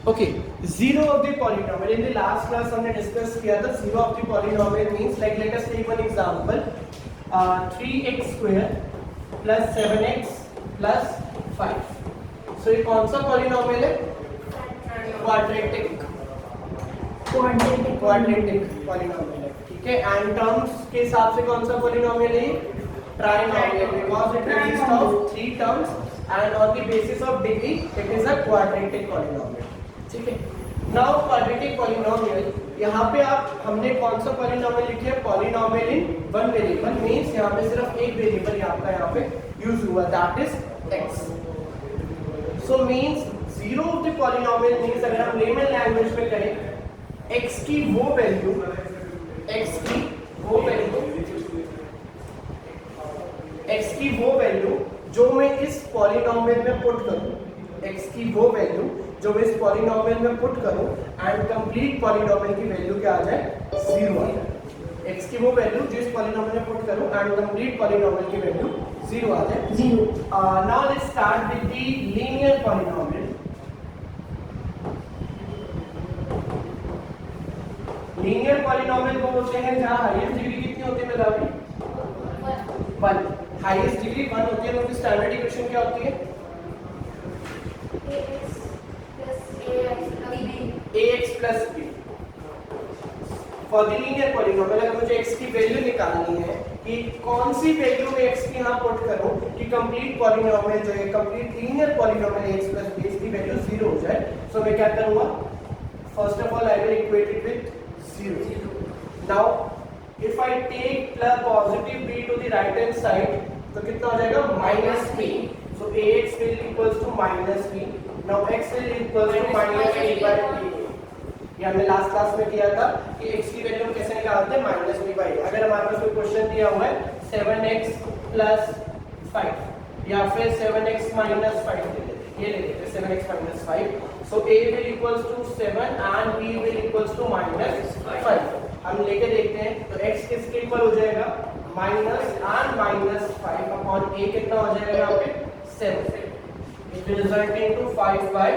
Okay, zero of the polynomial in the last class हमने discuss किया था. Zero of the polynomial means like let us take one example 3x square plus 7x plus 5. So ये कौन सा polynomial है? Quadratic polynomial है. ठीक है, एंड टर्म्स के हिसाब से कौन सा पॉलिनोमियल है? Trinomial, because it consist of 3 terms and on the basis of degree it is a quadratic polynomial. ठीक है, now quadratic polynomial, यहाँ पे आप हमने कौन सा polynomial लिखे है? polynomial in one variable means यहाँ पे सिर्फ एक वेरिएबल आपका यहाँ पे यूज हुआ, that is x. so means zero of the polynomial means अगर हम layman language में कहें x की वो वैल्यू जो मैं इस पॉलिनोमियल में पुट करूं, x की वो वैल्यू जो मैं इस पॉलिनोमियल में पुट करूं एंड कंप्लीट पॉलिनोमियल की वैल्यू क्या आ जाए? 0 आ जाए. x की वो वैल्यू जो इस पॉलिनोमियल में पुट करूं एंड कंप्लीट पॉलिनोमियल की वैल्यू 0 आ जाए. 0. Now let's start with the linear polynomial. Linear polynomial वो होते हैं जहां हाईएस्ट डिग्री कितनी होती है? मेरा 1. हाईएस्ट डिग्री 1 होती है. उनकी स्टैंडर्ड इक्वेशन क्या होती है? ax plus b. For the linear polynomial अगर मुझे x की वैल्यू निकालनी है कि कौन सी वैल्यू मैं x की यहां पुट करूं कि कंप्लीट पॉलिनोमियल जो है, complete linear polynomial ax plus b की वैल्यू 0 हो जाए, सो मैं क्या करूंगा? First of all I will equate it with 0. Now if I take plus positive b to the right hand side तो कितना हो जाएगा? minus b. so ax will equals to minus b. now x will equals to minus b by a. ये हमने last class में किया था कि x की वैल्यू कैसे निकालते हैं? minus b by a. अगर हमारे पास कोई क्वेश्चन दिया हुआ है 7x plus 5 या फिर 7x minus 5 ले लेते हैं, ये ले लेते हैं 7x minus 5. so a will equals to 7 and b will equals to minus 5. हम लेके देखते हैं तो x किसके इक्वल हो जाएगा? Minus and minus 5 upon a कितना हो जाएगा यहाँ पे? 7. It will result into 5 by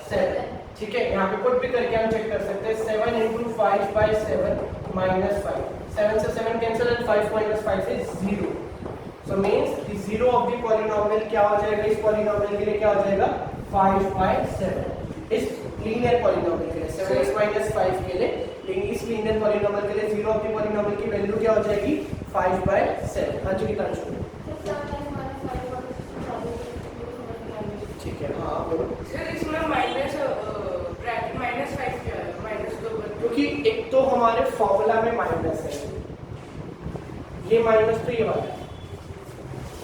7. ठीक है, यहाँ पे पुट भी करके हम चेक कर सकते हैं. 7 into 5 by 7 minus 5. 7 से 7 cancel and 5 minus 5 is 0. so means the zero of the polynomial क्या हो जाएगा? इस पॉलिनोमियल के लिए क्या हो जाएगा? 5 by 7. इस लीनियर पॉलिनोमियल के लिए 7x minus 5 के लिए, लेकिन इस लीनियर पॉलिनोमियल के लिए जीरो ऑफ द पॉलिनोमियल की वैल्यू क्या हो जाएगी? 5 by 7. हाँ जी, कितना छोड़? ठीक है, हाँ बोलो. सर इसमें माइनस ब्रैकेट माइनस 5 क्या है? माइनस 2 क्योंकि एक तो हमारे फॉर्मूला में माइनस है, ये माइनस तो ये वाला है,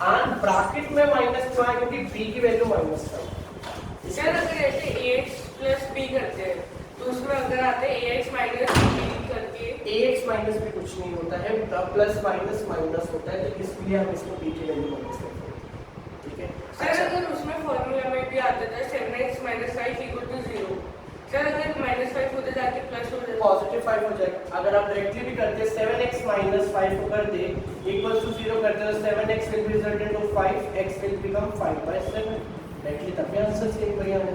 एंड ब्रैकेट में माइनस क्यों है? क्योंकि b की वैल्यू माइनस है. सर अगर ऐसे ax plus b करते हैं तो उसमें अगर आते हैं ax minus b करके ax माइनस भी कुछ नहीं होता है, प्लस माइनस माइनस होता है, तो इसलिए हम इसको b की वैल्यू माइनस करते हैं. ठीक है सर अगर उसमें फॉर्मूला में भी आता था 7x minus 5 equal to 0. Sir अगर minus 5 होते जाके प्लस हो जाए पॉजिटिव 5 हो जाएगा. अगर आप डायरेक्टली भी करते 7x minus 5 को कर दे इक्वल टू 0 करते तो 7x will result into 5x will become 5 by 7. Directly तब भी आंसर सेम बढ़िया है.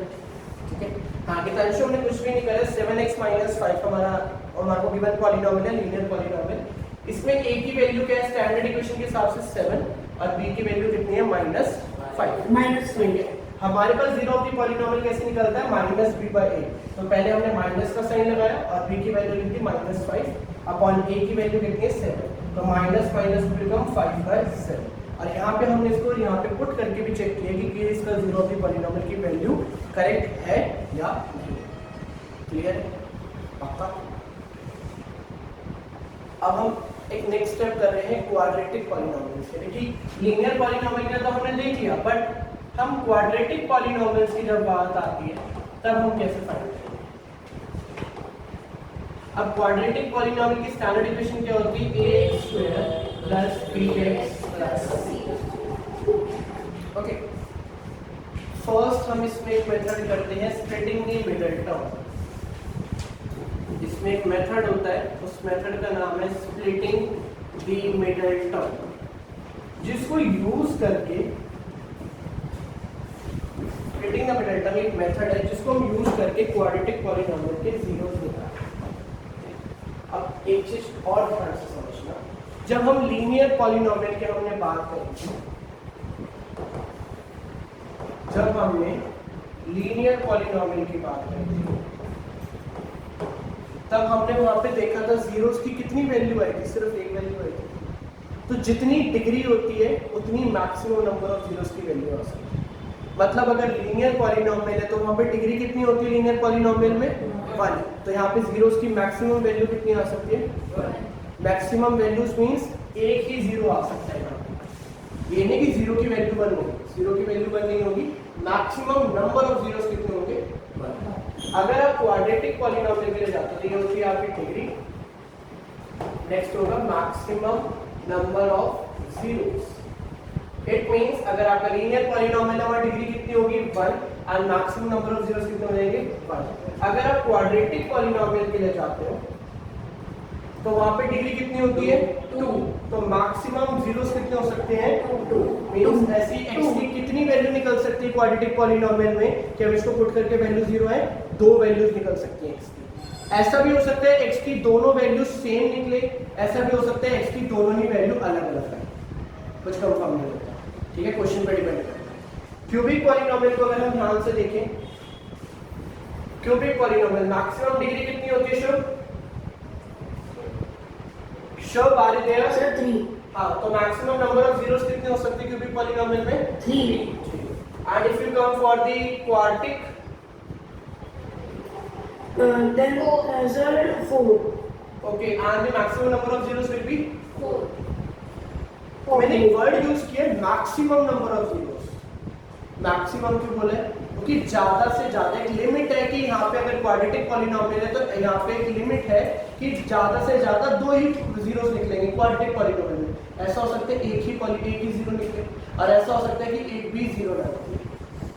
ठीक है, हाँ कि अंशों में कुछ भी नहीं करे. 7x minus 5 हमारा को गिवन पॉलिनोमियल है, लीनियर पॉलिनोमियल. इसमें a की वैल्यू क्या है? स्टैंडर्ड इक्वेशन के हिसाब से 7 और b की वैल्यू कितनी है? -5. माइनस ठीक है, हमारे पास जीरो ऑफ द पॉलिनोमियल कैसे निकलता है? Minus b by a. तो पहले हमने माइनस का साइन लगाया और b की वैल्यू कितनी? -5 अपॉन a की वैल्यू कितनी है? 7. तो माइनस माइनस बिकम 5 by 7. और यहाँ पे हमने इसको यहाँ पे पुट करके भी चेक किया कि इसका जीरो ऑफ द पॉलिनोमियल की वैल्यू करेक्ट है या नहीं. क्लियर है? पक्का? अब हम एक नेक्स्ट स्टेप कर रहे हैं क्वाड्रेटिक पॉलिनोमियल्स के लिए. कि लीनियर पॉलिनोमियल का तो हमने देख लिया, बट हम क्वाड्रेटिक पॉलिनोमियल्स की जब बात आती है तब हम कैसे फाइंड करेंगे? अब क्वाड्रेटिक पॉलिनोमियल की स्टैंडर्ड इक्वेशन क्या होती है? ax square plus bx plus c. Okay, first हम इसमें एक मेथड करते हैं स्प्लिटिंग द मिडिल टर्म. इसमें एक मेथड होता है, उस मेथड का नाम है स्प्लिटिंग द मिडिल टर्म, जिसको यूज करके स्प्लिटिंग द मिडिल टर्म एक मेथड है जिसको हम यूज करके एक क्वाड्रेटिक पॉलिनोमियल के जीरोस निकालने। अब एक चीज और ध्यान से समझना, जब हम लीनियर पॉलिनोमियल की हमने बात करी थी, जब हमने लीनियर पॉलिनोमियल की बात करी थी, तब हमने वहां पे देखा था जीरोस की कितनी वैल्यू आई थी, सिर्फ एक वैल्यू आई थी। तो जितनी डिग्री होती है उतनी मैक्सिमम नंबर ऑफ जीरोस की वैल्यू आ सकती है। मतलब अगर लीनियर पॉलिनोमियल है तो वहां पे डिग्री कितनी होती है लीनियर पॉलिनोमियल में 1, तो यहाँ पे जीरोस की मैक्सिमम वैल्यू कितनी आ सकती है, मैक्सिमम वैल्यूज मींस एक ही जीरो आ सकता है यहाँ पे। ये नहीं कि जीरो की वैल्यू 1 होगी, जीरो की वैल्यू 1 नहीं होगी, मैक्सिमम नंबर ऑफ जीरोस कितने होंगे 1। अगर आप क्वाड्रेटिक पॉलिनोमियल के लिए जाते हो तो ये होती है आपकी डिग्री, नेक्स्ट होगा maximum number of zeros. It means अगर आपका लीनियर पॉलिनोमियल है वहां डिग्री कितनी होगी 1 and maximum number of zeros कितने हो जाएंगे 1। अगर आप क्वाड्रेटिक पॉलिनोमियल के लिए जाते हो तो वहां पे डिग्री कितनी होती है 2, तो मैक्सिमम जीरोस कितने हो सकते हैं 2। मींस ऐसी x की कितनी वैल्यू निकल सकती है क्वाड्रेटिक पॉलिनोमियल में कि हम इसको पुट करके वैल्यू 0 है, 2 वैल्यूज निकल सकती हैं x की। ऐसा भी हो सकता है x की दोनों वैल्यू सेम निकले, ऐसा भी हो सकता है x की दोनों ही वैल्यू अलग अलग है, कुछ कंफर्म नहीं होता। ठीक है, क्वेश्चन पे डिपेंड करता है। क्यूबिक पॉलिनोमियल को अगर हम ध्यान से देखें, क्यूबिक पॉलिनोमियल मैक्सिमम डिग्री कितनी होती है शुभ? शुभ आ रही है सर 3। हाँ, तो मैक्सिमम नंबर ऑफ जीरोस कितने हो सकते हैं क्यूबिक पॉलिनोमियल में 3। And if you come for the quadratic then sir 4. okay, and the maximum number of zeros will be 4. मैंने एक वर्ड यूज किया maximum number of zeros. Maximum क्यों बोला है? क्योंकि ज्यादा से ज्यादा एक लिमिट है कि यहाँ पे अगर क्वाड्रेटिक पॉलिनोमियल है तो यहाँ पे एक लिमिट है कि ज्यादा से ज्यादा 2 ही जीरोस निकलेंगे क्वाड्रेटिक पॉलिनोमियल में। ऐसा हो सकता है एक ही जीरो निकले और ऐसा हो सकता है कि एक भी जीरो ना निकले।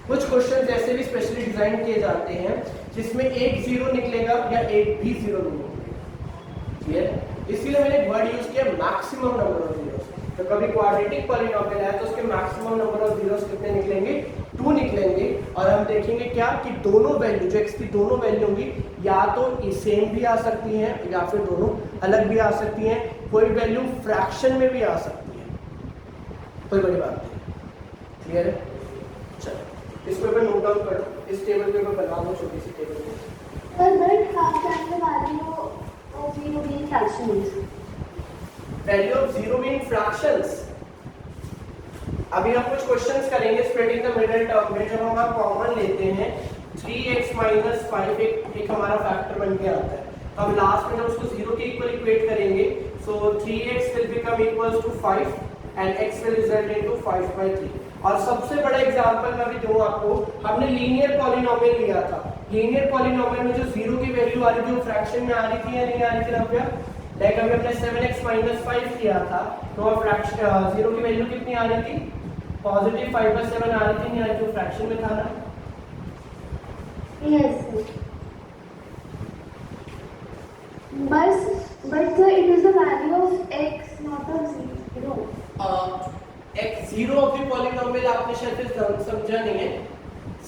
कुछ क्वेश्चन ऐसे भी स्पेशली डिजाइन किए जाते हैं जिसमें एक जीरो निकलेगा या एक भी जीरो नहीं निकलेगा। क्लियर? इसलिए मैंने एक वर्ड यूज किया मैक्सिमम नंबर ऑफ जीरोस। तो कभी क्वाड्रेटिक पॉलिनोमियल है तो उसके मैक्सिमम नंबर ऑफ जीरोस कितने निकलेंगे 2 निकलेंगे। और हम देखेंगे क्या कि दोनों वैल्यू जो x की दोनों वैल्यू होंगी या तो सेम भी आ सकती हैं या फिर दोनों अलग भी आ सकती हैं, कोई वैल्यू फ्रैक्शन में भी आ सकती है, कोई बड़ी बात नहीं। क्लियर है? चलो इस पेपर नोट डाउन करो, इस टेबल पे मैं बना दो छोटी सी टेबल में। But the value of zero being fractions. Value of zero being fractions. अभी हम कुछ क्वेश्चंस करेंगे स्प्लिटिंग द मिडिल टर्म में। जब हम कॉमन लेते हैं 3x - 5 एक हमारा फैक्टर बन के आता है, हम लास्ट में जब उसको जीरो के इक्वल इक्वेट करेंगे so 3x will become equals to 5 and x will result into 5/3। और सबसे बड़ा एग्जांपल मैं भी दूं आपको, हमने लीनियर पॉलिनोमियल लिया था। लीनियर पॉलिनोमियल में जो जीरो की वैल्यू आ रही थी वो फ्रैक्शन में आ रही थी या नहीं आ रही थी नव्या? लाइक अभी हमने 7x - 5 किया था तो फ्रैक्शन जीरो की वैल्यू कितनी आ रही थी? पॉजिटिव 5/7 आ रही थी, नहीं आ रही थी, फ्रैक्शन में था ना? Yes. But sir, it is the value of x, not of zero. एक जीरो ऑफ द पॉलिनोमियल आपने शायद समझा नहीं है।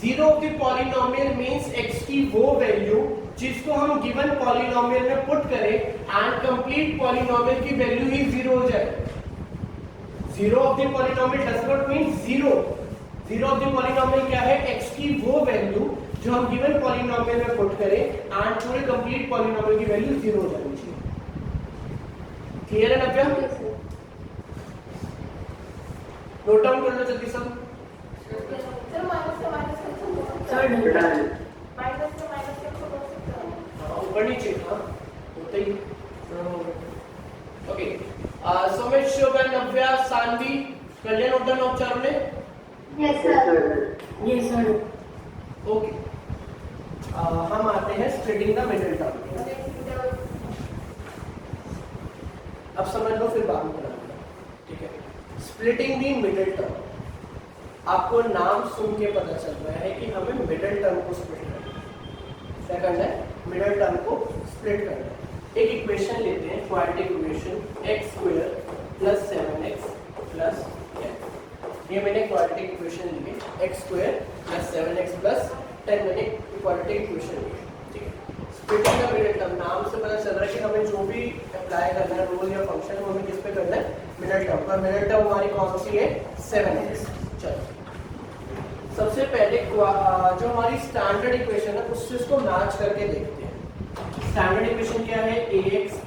Zero of the polynomial means x की वो वैल्यू जिसको हम गिवन पॉलिनोमियल में पुट करें एंड कंप्लीट पॉलिनोमियल की वैल्यू ही जीरो हो जाए। Zero of the polynomial does not mean zero. Zero of the polynomial क्या है? x की वो वैल्यू जो हम गिवन पॉलिनोमियल में पुट करें एंड पूरे कंप्लीट पॉलिनोमियल की वैल्यू जीरो हो जानी चाहिए। क्लियर है नव्या? Okay, sir. नोट डाउन कर लो जल्दी सब। सर माइनस का माइनस कैंसिल Sir, माइनस का माइनस कैंसिल हो सकता है। ऊपर नीचे हाँ होता ही। ओके, सुमित, शुभ, नव्या, सानवी कर लिया नोट डाउन आप चारों ने? Yes, sir. Yes, sir. Okay, हम आते हैं स्प्लिटिंग द मिडिल टर्म। अब समझ लो फिर बाद में बनाना, ठीक है? स्प्लिटिंग दी मिडिल टर्म, आपको नाम सुन के पता चल रहा है कि हमें मिडिल टर्म को स्प्लिट करना है। क्या करना है? मिडिल टर्म को स्प्लिट करना है। एक इक्वेशन लेते हैं, क्वाड्रेटिक इक्वेशन x² + 7x + 10। ये मैंने क्वाड्रेटिक इक्वेशन ली है, x² + 7x + 10 मैंने क्वाड्रेटिक इक्वेशन है, ठीक है। स्प्लिटिंग द मिडिल टर्म, नाम से पता चल रहा है कि हमें जो भी अप्लाई करना है रूल या फंक्शन वो हमें किस पे करना है, मिडिल टर्म पर। मिडिल टर्म हमारी कौन सी है, 7x। चलो सबसे पहले जो हमारी स्टैंडर्ड इक्वेशन है उससे इसको मैच करके देखते हैं। स्टैंडर्ड इक्वेशन क्या है, ax²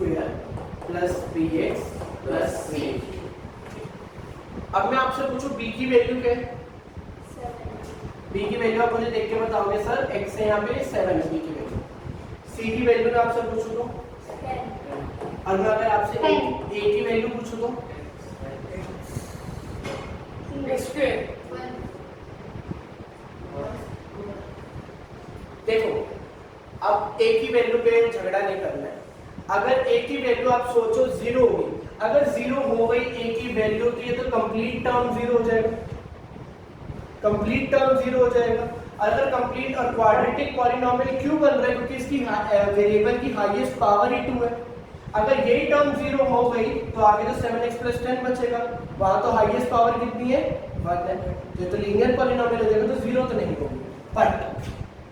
plus bx plus c। अब मैं आपसे पूछूं b की वैल्यू क्या है, b की वैल्यू आप मुझे देख के बताओगे सर, x है यहाँ पे 7 है b की वैल्यू। c की वैल्यू मैं आपसे पूछूं तो, और मैं अगर आपसे a की वैल्यू पूछूं तो x²। देखो अब a की वैल्यू पे झगड़ा नहीं करना है। अगर a की वैल्यू आप सोचो 0 होगी, अगर 0 हो गई a की वैल्यू तो ये तो कंप्लीट टर्म 0 हो जाएगा, कंप्लीट टर्म 0 हो जाएगा। अगर कंप्लीट और क्वाड्रेटिक पॉलिनोमियल क्यों बन रहा है, क्योंकि इसकी वेरिएबल की हाईएस्ट पावर ही 2 है। अगर यही टर्म 0 हो गई तो आगे तो 7x + 10 बचेगा, वहां तो हाईएस्ट पावर कितनी है, 1 है। ये तो लीनियर पॉलिनोमियल हो जाएगा, तो 0 तो नहीं होगी। बट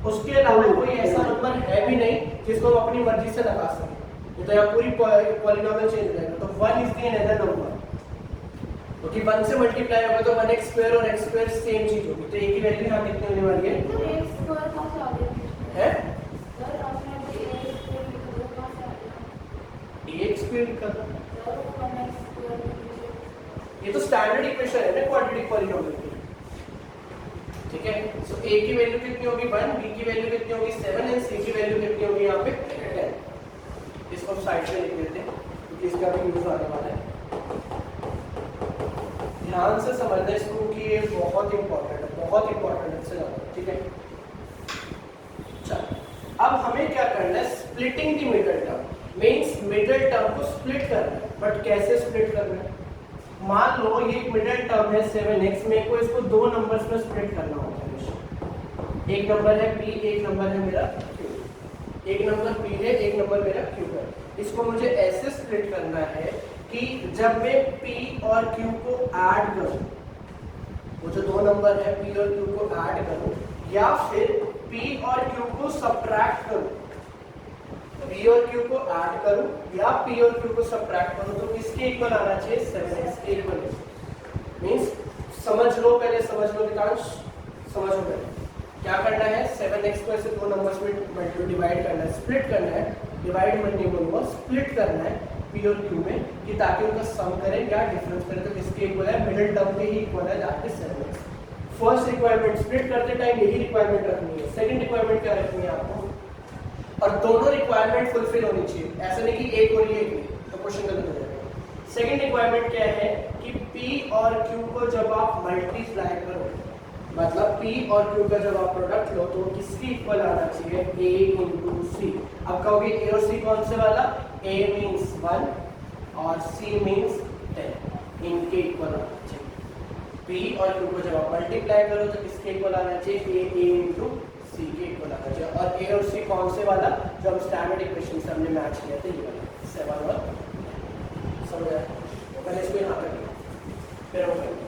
उसके अलावा कोई ऐसा नंबर है भी नहीं जिसको हम अपनी मर्जी से लगा सकें, तो यहाँ पूरी पॉलिनोमियल चेंज हो जाएगा। तो 1 इज द अनदर नंबर, क्योंकि 1 से मल्टीप्लाई होगा तो 1x² और x² सेम चीज होगी। तो a की वैल्यू यहाँ कितनी होने वाली है, dx² लिखा था। ये तो स्टैंडर्ड इक्वेशन है ना क्वाड्रेटिक पॉलिनोमियल की, ठीक है। सो a की वैल्यू कितनी होगी 1, b की वैल्यू कितनी होगी 7 एंड c की वैल्यू कितनी होगी यहाँ पे 10। इसको साइड पे लिख देते हैं क्योंकि इसका भी यूज आने वाला है। ध्यान से समझना इसको कि ये बहुत इंपॉर्टेंट है, बहुत इंपॉर्टेंट है, इससे ज्यादा, ठीक है। चलो अब हमें क्या करना है, splitting the middle term, means middle term को स्प्लिट करना है। बट कैसे स्प्लिट करना है, मान लो ये एक मिडिल टर्म है 7x, मेरे को इसको दो नंबर्स में स्प्लिट करना होता है। एक नंबर है p, एक नंबर है मेरा q। एक नंबर p है, एक नंबर मेरा q है। इसको मुझे ऐसे स्प्लिट करना है कि जब मैं p और q को ऐड करूं, वो जो दो नंबर है p और q को ऐड करूं, या फिर p और q को सब्ट्रैक्ट करूं, p और q को ऐड करूं या p और q को सब्ट्रैक्ट करूं, तो किसके इक्वल आना चाहिए, 7x के इक्वल। मींस समझ लो, पहले समझ लो दिकांश, समझो पहले क्या करना है। 7x को ऐसे दो नंबर्स में डिवाइड करना है, स्प्लिट करना है, डिवाइड मत नहीं बोलूंगा, स्प्लिट करना है p और q में, कि ताकि उनका सम करें या डिफरेंस करें, तो किसके इक्वल है, मिडिल टर्म के ही इक्वल है, that is 7x। First requirement, split करते टाइम यही रिक्वायरमेंट रखनी है। सेकंड रिक्वायरमेंट क्या रखनी है आपको, और दोनों रिक्वायरमेंट फुलफिल होनी चाहिए, ऐसा नहीं कि एक और ये एक नहीं, तो क्वेश्चन गलत हो जाएगा। सेकंड रिक्वायरमेंट क्या है कि p और q को जब आप मल्टीप्लाई करो, मतलब p और q का जब आप प्रोडक्ट लो तो किसकी इक्वल आना चाहिए, a into c। अब कहोगे a और c कौन से वाला, a means 1 और c means 10, इनके इक्वल आना चाहिए। p और q को जब आप मल्टीप्लाई करो तो किसके इक्वल आना चाहिए, a into c के इक्वल आना चाहिए। और a और c कौन से वाला, जो हम स्टैंडर्ड इक्वेशन से हमने मैच किया था, ये वाला 7 और समझ आया। पहले इसको यहाँ कर लिया, फिर हम करेंगे।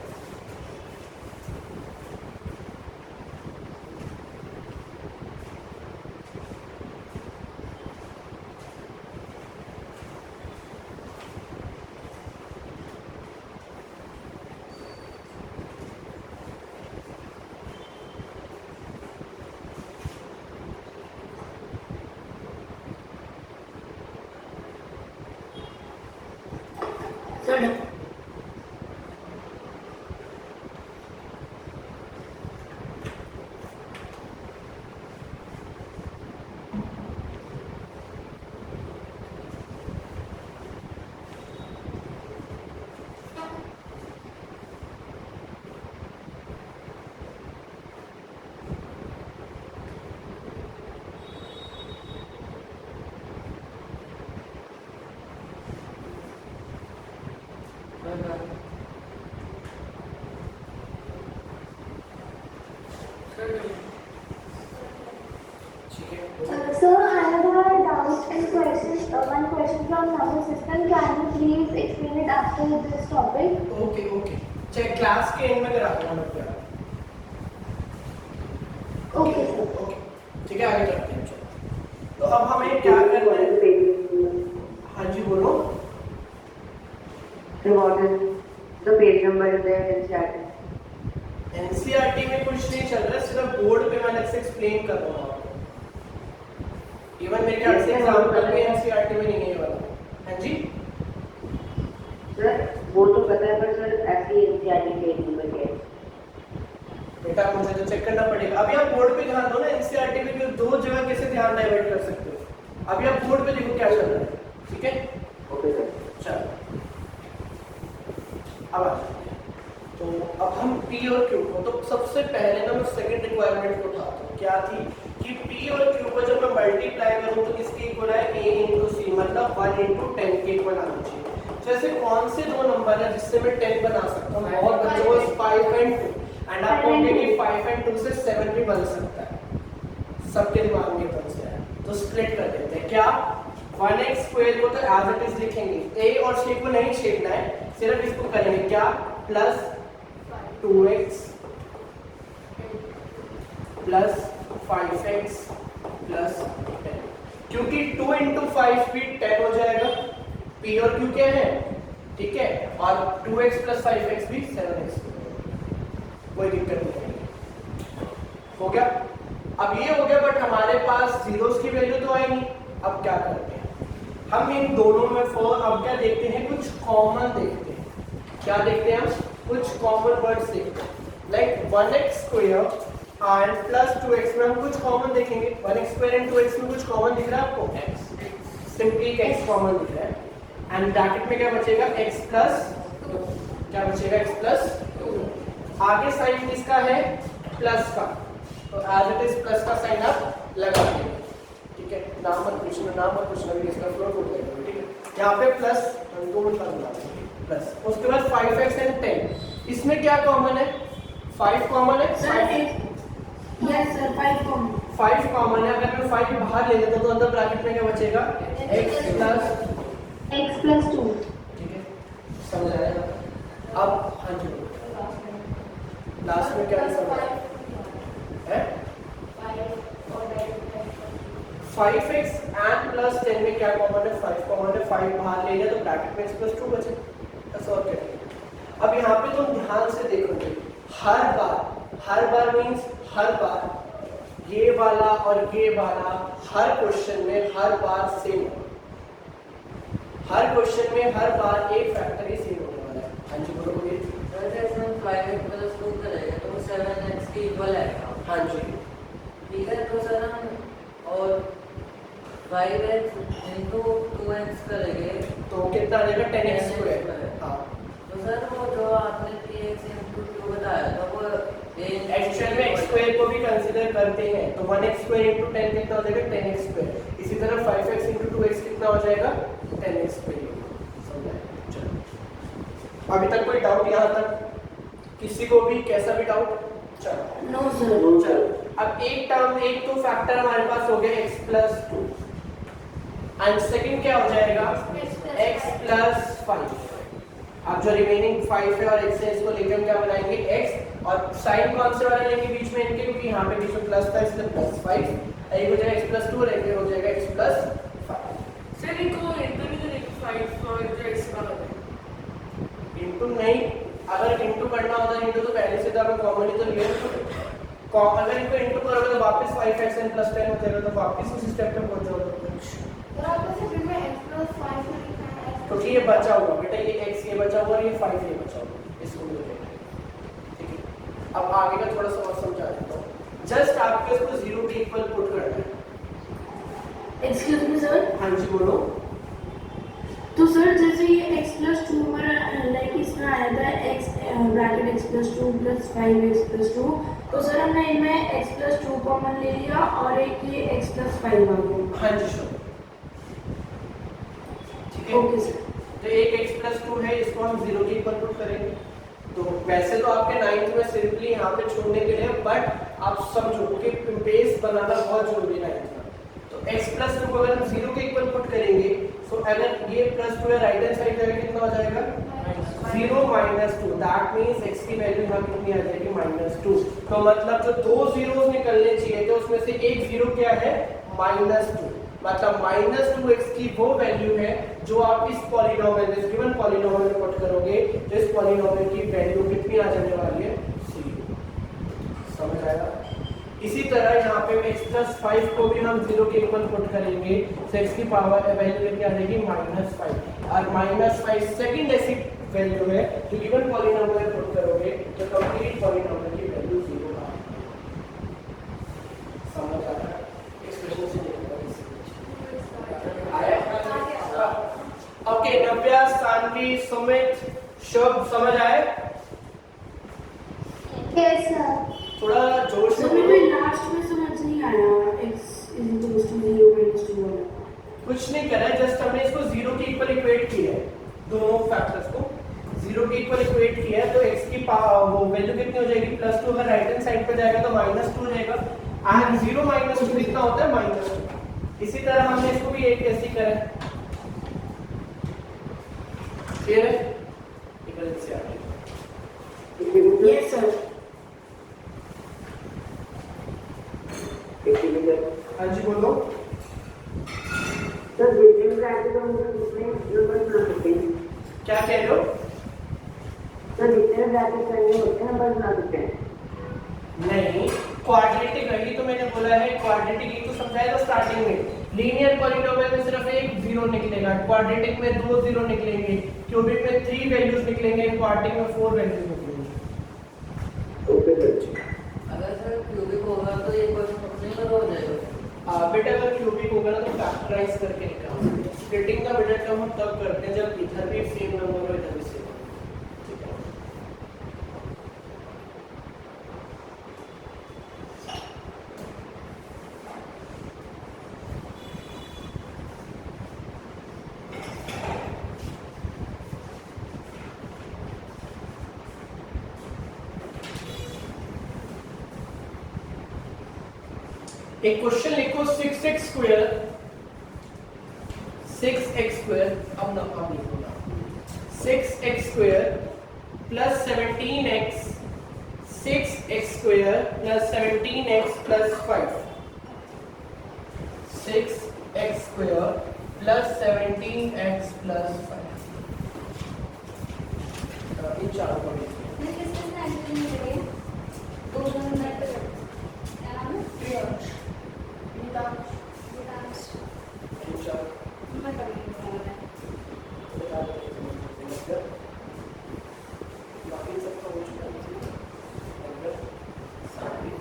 Sir, I have a doubt and question. One question from number system. Can you please explain it after this topic? Okay okay, चाहे क्लास के एंड में करा देना, मत करा। Okay, sir. ओके ठीक है, आगे करते हैं। तो अब हमें क्या करना है? हाँ जी बोलो। एनसीईआरटी में कुछ नहीं चल रहा, सिर्फ बोर्ड पे मैं अलग से एक्सप्लेन कर रहा हूँ आपको। इवन मेरे ख्याल से एग्जाम्पल भी एनसीईआरटी में नहीं है ये वाला। हाँ जी सर वो तो पता है, पर सर ऐसी एनसीईआरटी पेज नंबर क्या है? बेटा मुझे तो चेक करना पड़ेगा। अभी आप बोर्ड पे ध्यान दो ना, एनसीईआरटी में भी दो जगह कैसे ध्यान डाइवर्ट कर सकते हो। अभी आप बोर्ड पे देखो क्या चल रहा है, ठीक है? Okay sir. चलो अब आ जाते हैं। तो अब हम P और Q को, तो सबसे पहले ना मैं सेकंड रिक्वायरमेंट को उठाता हूँ। क्या थी कि P और Q को जब मैं मल्टीप्लाई करूँ तो किसके इक्वल है? A into C, मतलब 1 into 10 के इक्वल आना चाहिए। जैसे कौन से दो नंबर है जिससे मैं 10 बना सकता हूँ? बहुत बच्चों को 5 and 2, एंड आप कहोगे कि 5 and 2 से 7 भी बन सकता है। सबके दिमाग में बन से है, तो स्प्लिट कर देते हैं। क्या 1x स्क्वायर को तो एज इट इज लिखेंगे, a और c को नहीं छेड़ना है, सिर्फ इसको करेंगे क्या? Plus 2x plus 5x plus 10, क्योंकि 2 into 5 भी 10 हो जाएगा। p और q क्या है? ठीक है, और 2x प्लस 5x भी 7x, कोई दिक्कत नहीं है। हो गया? अब ये हो गया, बट हमारे पास जीरोस की वैल्यू तो आई नहीं। अब क्या करते हैं हम इन दोनों में? अब क्या देखते हैं? कुछ कॉमन देखते हैं। क्या देखते हैं हम? कुछ कॉमन वर्ड्स देखते हैं, like 1x square and plus 2x में हम कुछ कॉमन देखेंगे। 1x स्क्वायर एंड 2x में कुछ कॉमन दिख रहा है आपको? x, सिंपली x कॉमन दिख रहा है, एंड ब्रैकेट में क्या बचेगा? x प्लस, क्या बचेगा? x plus 2। आगे साइन किसका है? प्लस का, तो एज इट इज प्लस का साइन आप लगा देंगे। ठीक है, नाम मत पूछना भी इसका फ्लोर फुट देगा। ठीक है, यहाँ पे प्लस, हम दो मिनट लगा देंगे प्लस। उसके बाद 5x एंड 10, इसमें क्या कॉमन है? 5 कॉमन है। Yes sir, 5 common. 5 कॉमन है। अगर मैं 5 बाहर ले लेता हूं तो अंदर ब्रैकेट में क्या बचेगा? x plus 2। ठीक है, समझ आया? अब हाँ जी, लास्ट में क्या समझ है? 5x एंड प्लस 10 में क्या कॉमन है? 5 कॉमन है। 5 बाहर ले लिया तो ब्रैकेट में x प्लस 2 बचे, बस और क्या। अब यहाँ पे तुम ध्यान से देखोगे, हर बार मीन्स हर बार ये वाला और ये वाला हर क्वेश्चन में हर बार सेम, हर क्वेश्चन में हर बार एक फैक्टर ही सेम होने वाला है। हाँ जी बोलो बोलिए। जैसे हम 5x प्लस 2 करेंगे तो 7x के इक्वल आएगा। हाँ जी, ठीक है, तो सर हम और 5x into 2x करेंगे तो कितना आ जाएगा? 10x square. हाँ, तो सर वो जो आपने 3x into 2 बताया था वो एक्चुअल में x स्क्वायर को भी कंसीडर करते हैं, तो 1x स्क्वायर into 10 कितना हो जाएगा? 10x square. इसी तरह 5x into 2x कितना हो जाएगा? 10x square. समझ आया? चलो, अभी तक कोई डाउट यहाँ तक? किसी को भी कैसा भी डाउट? चलो नो सर। चलो, अब एक टर्म, एक तो फैक्टर हमारे पास हो गया x प्लस 2, एंड सेकंड क्या हो जाएगा? x plus 5। अब जो रिमेनिंग 5 है और x है, इसको लेकर हम क्या बनाएंगे? x, और साइन कौन से वाले लेंगे बीच में इनके? क्योंकि यहाँ पे बीच में प्लस था इसलिए प्लस 5, एक हो जाएगा x प्लस 2 और एक हो जाएगा x प्लस 5। सर इनको इंटू भी तो 5 और जो एक्स्ट्रा होता है इंटू नहीं, अगर इंटू करना होता इंटू तो पहले से तो आपको कॉमन ही तो लिया। अगर इनको इंटू करोगे तो वापस 5x एंड प्लस 10 हो जाएगा, तो वापस उसी स्टेप पे पहुंच जाओगे। क्योंकि ये बचा हुआ बेटा, ये x ये बचा हुआ और ये 5 ये बचा हुआ, इसको भी देखें। ठीक है, अब आगे का थोड़ा सा और समझा देता हूँ। जस्ट आपके इसको 0 के इक्वल पुट करना है। Excuse me sir. हाँ जी बोलो। तो सर जैसे ये x प्लस 2 हमारा लाइक इसमें आया था x bracket x plus 2 plus 5x plus 2, तो सर हमने इनमें x प्लस 2 कॉमन ले लिया और एक ये x प्लस 5 आ गया। हाँ जी श्योर, ठीक है। Okay sir. तो एक x प्लस 2 है, इसको हम 0 के इक्वल पुट करेंगे। तो वैसे तो आपके 9th में सिंपली यहाँ पे छोड़ने के लिए, बट आप समझो कि बेस बनाना बहुत जरूरी है 9th में। तो x प्लस 2 को अगर हम 0 के इक्वल पुट करेंगे, तो अगर ये +2 है राइट हैंड साइड जाएगा कितना हो जाएगा 0 -2 दैट मींस x की वैल्यू यहाँ कितनी आ जाएगी -2। तो मतलब जो दो जीरोस निकलने चाहिए थे उसमें से एक जीरो क्या है -2, मतलब -2x की वो वैल्यू है जो आप इस पॉलिनोमियल इस गिवन पॉलिनोमियल में पुट करोगे तो इस पॉलिनोमियल की वैल्यू कितनी आ जाने वाली है 0। समझ आया? इसी तरह यहाँ पे x+5 को भी हम 0 के इक्वल पुट करेंगे तो x की पावर वैल्यू कितनी आ जाएगी -5 और -5 सेकंड ऐसी वैल्यू है जो गिवन पॉलिनोमियल में पुट करोगे तो कंप्लीट पॉलिनोमियल की वैल्यू 0 आएगी। समझ आ रहा है? एक्सप्रेशन से आया? ओके, नव्या, सानवी, सुमित, शुभ समझ आए? Yes sir. थोड़ा जोश से सर बोलो। मुझे लास्ट में समझ नहीं आया x = 0 - 2 वाला। कुछ नहीं करा है, जस्ट हमने इसको 0 के इक्वल इक्वेट किया है, दोनों फैक्टर्स को 0 के इक्वल इक्वेट किया है तो x की वो वैल्यू कितनी हो जाएगी +2, अगर राइट हैंड साइड पे जाएगा तो -2 हो जाएगा एंड 0 - 2 कितना होता है -2। इसी तरह हमने इसको भी एक ऐसे ही करा है। क्लियर है? इक्वल से आ गया। Yes sir. हाँ जी बोलो। सर विपिन ब्रैकेट हम कितने नंबर बना सकते हैं? क्या कह रहे हो? सर जितने ब्रैकेट करने होते हैं नंबर बना सकते हैं? नहीं, क्वाड्रेटिक है, तो मैंने बोला है क्वाड्रेटिक ये तो समझाया था स्टार्टिंग में। लीनियर पॉलिनोमियल में सिर्फ एक जीरो निकलेगा, क्वाड्रेटिक में 2 जीरो निकलेंगे, क्यूबिक में 3 वैल्यूज निकलेंगे, क्वाड्रेटिक में 4 वैल्यूज निकलेंगे। Okay sir. अगर सर क्यूबिक होगा तो ये क्वेश्चन अपने पर हो जाएगा। बेटा अगर क्यूबिक होगा ना तो फैक्टराइज करके निकालना। स्प्लिटिंग का बेटा काम हम तब करते हैं जब इधर भी सेम नंबर हो इधर भी सेम। ठीक है? एक क्वेश्चन लिखो 6x स्क्वायर अब ना अब लिखो ना 6x square plus 17x 6x square plus 17x plus 5 6x square plus 17x plus 5 इन चारों को लिखिए। इन चारों बाकी सबका हो चुका है। सारी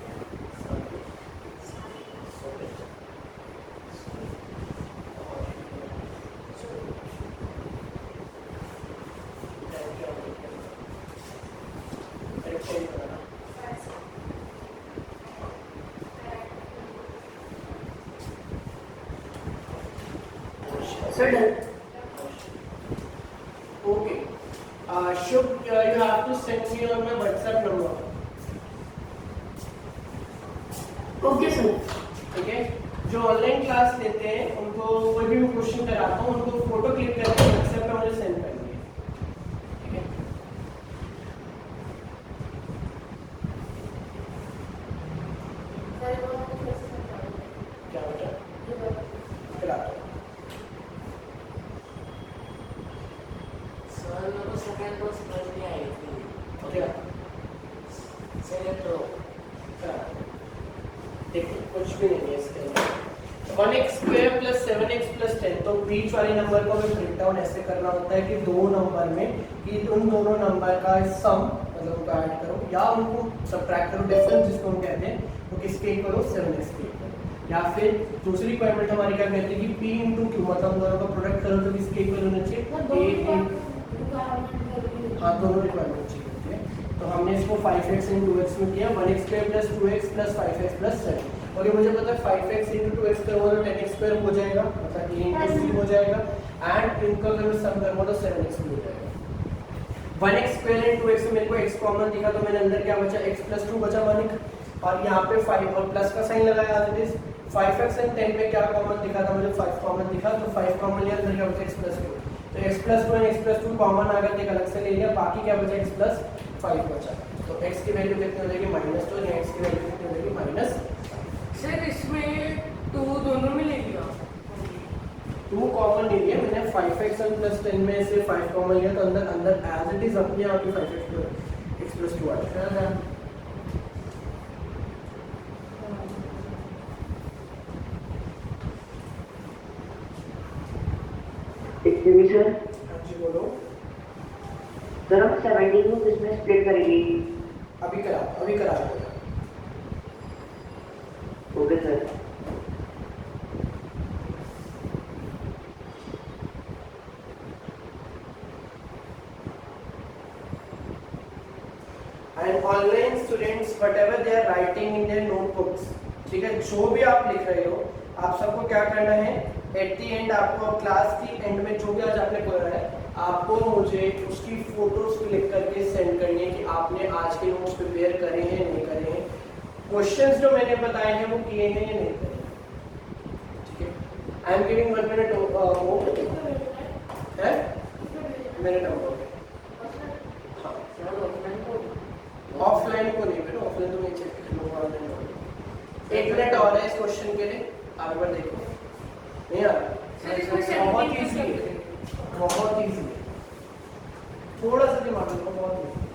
sir done. Okay. Shubh, you have to send me on my WhatsApp number. Okay sir. ठीक है? जो ऑनलाइन क्लास लेते हैं उनको कोई भी मैं क्वेश्चन कराता हूँ उनको फोटो क्लिक करके WhatsApp पे मुझे सेंड करेंगे। ठीक है? क्या बेटा? कराता हूँ। सर मेरे को सेकंड रो समझ नहीं आई थी। ओके? सेकंड रो कराता हूँ। देखो कुछ भी नहीं है इसके अंदर। 1x square plus 7x plus 10 तो बीच वाले नंबर को हमें ब्रेक डाउन ऐसे करना होता है कि दो नंबर में कि उन दोनों नंबर का सम मतलब उनको ऐड करो या उनको सब्ट्रैक्ट करो, डिफरेंस जिसको हम कहते हैं तो किसके इक्वल हो 7x के इक्वल। या फिर दूसरी रिक्वायरमेंट हमारी क्या कहती है कि p * q मतलब दोनों का प्रोडक्ट करो तो किसके इक्वल होना चाहिए हाँ दोनों रिक्वायरमेंट चाहिए होती है। तो हमने इसको 5x * 2x में किया 1x square plus 2x plus 5x plus 7 और ये मुझे पता है 5x * 2x करूँगा तो 10x स्क्वायर हो जाएगा मतलब a * c हो जाएगा एंड इनका अगर मैं सम करूँगा तो 7x भी हो जाएगा। 1x स्क्वायर * 2x में मेरे को x कॉमन दिखा तो मेरे अंदर क्या बचा x + 2 बचा 1x और यहाँ पे 5 और प्लस का साइन लगाया आज इस 5x एंड 10 में क्या कॉमन दिखा था मुझे? 5 कॉमन दिखा, तो 5 कॉमन लिया तो क्या बचा? x plus 2। तो x प्लस 2 और x प्लस 2 कॉमन आ गया तो एक अलग से ले लिया, बाकी क्या बचा? x प्लस 5 बचा। तो x की वैल्यू कितनी हो जाएगी? -2, और x की वैल्यू कितनी हो जाएगी? -। सर इसमें 2 दोनों में ले लिया। 2 कॉमन नहीं लिया मैंने, 5x प्लस 10 में से 5 कॉमन लिया, तो अंदर अंदर एज इट इज अपने आप ही 5x प्लस 2 आ जाएगा। एक्सक्यूज मी सर, हाँ जी बोलो। सर हम 17 को किसमें स्प्लिट करेंगे? अभी करा दो। Okay sir. And online students whatever they are writing in their notebooks, ठीक है, जो भी आप लिख रहे हो आप सबको क्या करना है? एट द एंड आपको क्लास की एंड में जो भी आज आपने पढ़ा है आपको मुझे उसकी फोटोज क्लिक करके सेंड करनी है कि आपने आज के नोट्स प्रिपेयर करे हैं नहीं करे हैं, क्वेश्चंस जो मैंने बताए हैं वो किए हैं या नहीं करे, ठीक है। आई एम गिविंग 1 मिनट है मेरे नंबर हाँ, ऑफलाइन को नहीं मेरे, ऑफलाइन तो मैं चेक कर लूँगा, ऑनलाइन को 1 मिनट और है इस क्वेश्चन के लिए, आप एक बार देखो। नहीं आ रहा? सर इसमें बहुत 17 इजी है, बहुत इजी है, थोड़ा सा दिमाग लगाओ, बहुत easy है।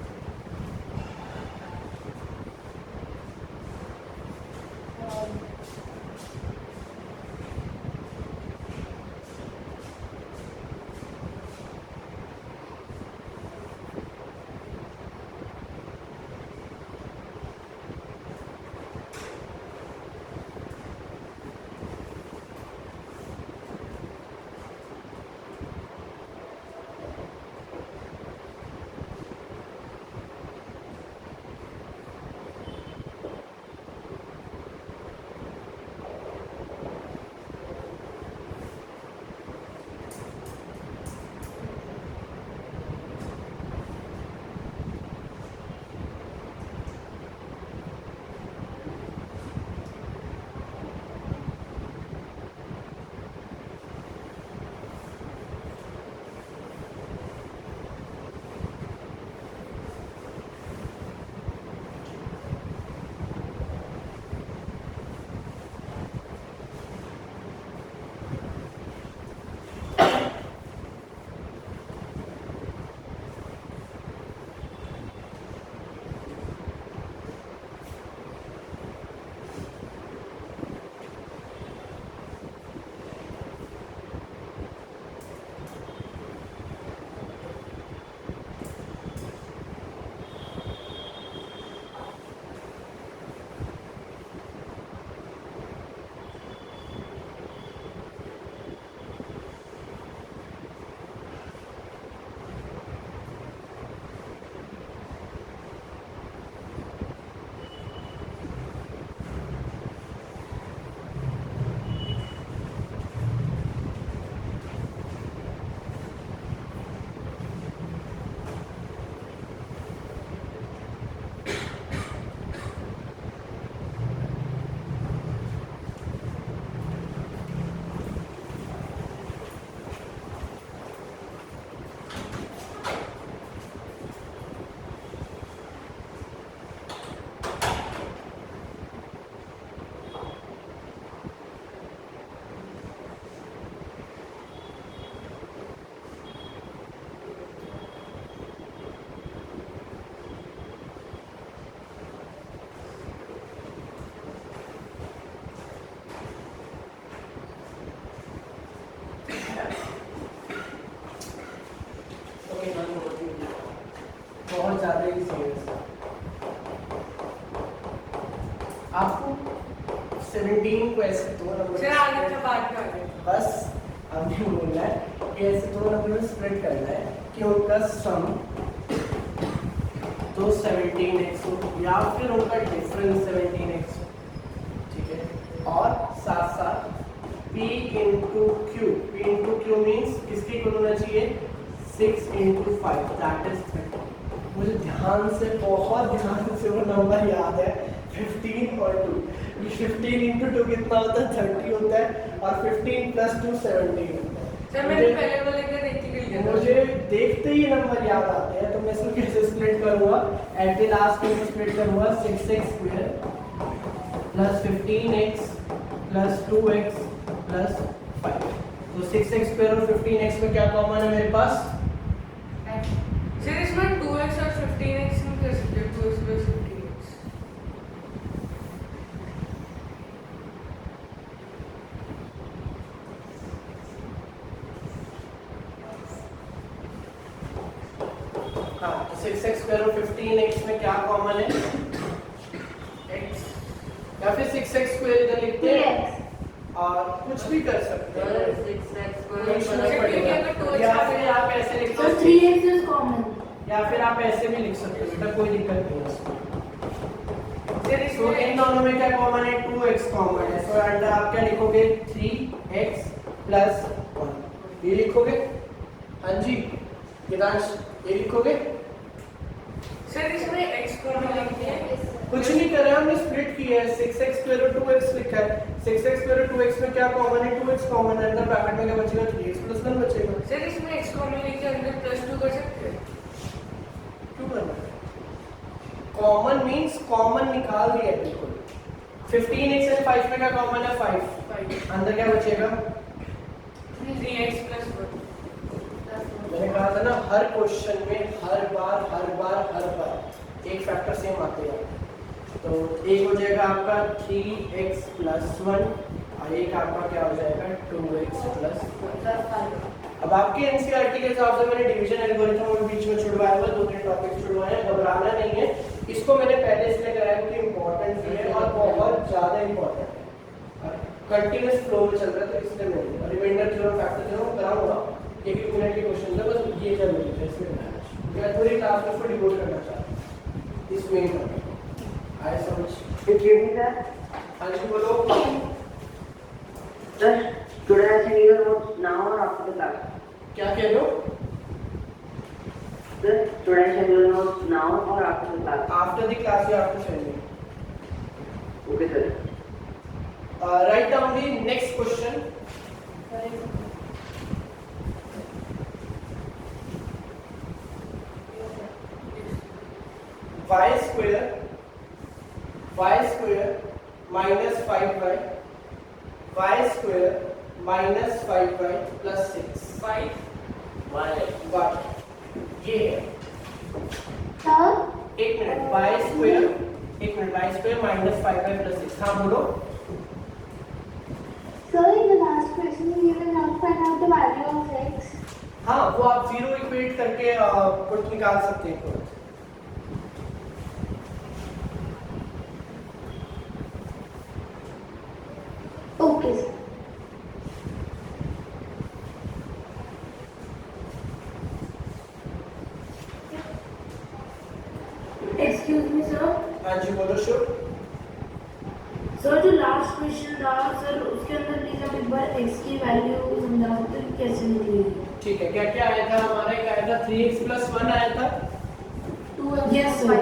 बहुत ज़्यादा ही सीरियस है। आपको 17 को ऐसे दो नंबर सर आगे का बात कर रहे हैं। बस हमने बोलना है कि ऐसे दो नंबर में स्प्लिट करना है कि उनका सम तो 17x हो या फिर उनका डिफरेंस 17x हो, ठीक है। और साथ साथ p into Q, p into Q means किसके इक्वल होना चाहिए 6 इंटू 5 दैट इज 30। मुझे ध्यान से बहुत ध्यान से वो नंबर याद है 15.2। 15 इंटू 2 कितना होता है 30 होता है और 15 प्लस 2 17 होता है। सर मैंने पहले वाले का देख के लिया था। मुझे देखते ही नंबर याद आते हैं तो मैं इसको कैसे स्प्लिट करूंगा एट द लास्ट में स्प्लिट करूंगा 6x square plus 15x plus 2x plus 5। तो 6x स्क्वायर और 15x में क्या कॉमन है मेरे पास? सर इसमें 2x और 15x में कर सकते हैं 2x प्लस 15x। हाँ तो 6x स्क्वायर और 15x में क्या कॉमन है? x या फिर 6x स्क्वायर इधर लिखते हैं और कुछ भी कर सकते हैं। सर 6x कोई स्क्वायर फर्क ठीक है, पड़ेगा। अगर 2x या फिर आप ऐसे लिख सर सकते 3x इज कॉमन। या फिर आप ऐसे भी लिख सकते हो बेटा, कोई दिक्कत नहीं है इसमें। सर तो इसमें इन दोनों में क्या कॉमन है? 2x कॉमन है। सो अंडर आप क्या लिखोगे? 3x प्लस 1 ये लिखोगे। हाँ जी वेदांश ये लिखोगे। सर इसमें x कॉमन लिखते हैं। कुछ नहीं कर रहे हैं, हमने स्प्लिट किया है। 6x स्क्वायर और 2x लिखा है। 6x स्क्वायर और 2x में क्या कॉमन है? 2x कॉमन है। अंदर ब्रैकेट में क्या बचेगा? 3x प्लस 1 बचेगा। सर इसमें x कॉमन लेके अंदर प्लस 2 कर सकते हैं। क्यों करना है? कॉमन मींस कॉमन निकाल दिया है बिल्कुल। 15x एंड 5 में क्या कॉमन है? 5 अंदर क्या बचेगा? 3x plus 1। मैंने कहा था ना हर क्वेश्चन में हर बार एक फैक्टर सेम आते हैं। तो एक हो जाएगा आपका 3x प्लस 1 और एक आपका क्या हो जाएगा 2x प्लस 1। अब आपके एनसीईआरटी के हिसाब से मैंने डिवीजन एल्गोरिथम और बीच में छुड़वाया हुआ 2-3 टॉपिक छुड़वाए हैं, घबराना नहीं है। इसको मैंने पहले इसलिए कराया क्योंकि इंपॉर्टेंट भी है और बहुत ज़्यादा इंपॉर्टेंट है। कंटिन्यूस फ्लो में चल रहा है तो इसलिए मैं रिमाइंडर थ्योरम फैक्टर थ्योरम कराऊंगा। एक मिनट के क्वेश्चन है, बस ये चल रही है इसमें मैं पूरी क्लास में इसको डिवोट करना चाहता हूँ इस मेन टॉपिक को। आए समझ? Excuse me, sir. हाँ जी बोलो। Sir, today I send you notes now or after the class? क्या कह रहे हो? Sir, today I send you notes now or after the class? After the class you have to send me. Okay, sir. Write down the next question. y square minus 5y minus 5y plus 6 5 y ये है। Sir एक minute y square minus 5y plus 6। हाँ बोलो। Sir, in the last question, you will not find out the value of x. हाँ वो आप zero equate करके put निकाल सकते हैं खुद। Okay, sir. Excuse me, sir. हाँ जी बोलो शुभ। सर जो लास्ट क्वेश्चन था सर उसके अंदर प्लीज आप एक बार x की वैल्यू समझा सकते हैं कैसे निकलेगी? ठीक है क्या क्या आया था हमारा? एक आया था 3x plus 1 आया था 2x yes sir.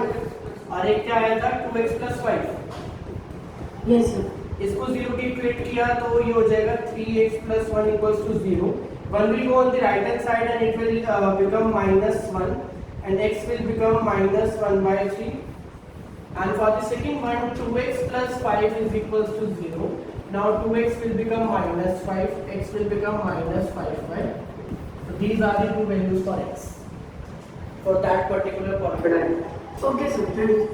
और एक क्या आया था 2x plus 5। Yes sir. इसको जीरो की इक्वेट किया तो ये हो जाएगा 3x plus 1 equals to 0. 1 will go on the right hand side and it will become minus 1 and x will become minus 1 by 3. And for the second one 2x plus 5 is equals to 0. Now 2x will become minus 5, x will become minus 5 by. So these are the two values for x for that particular polynomial. Okay sir. Thank you.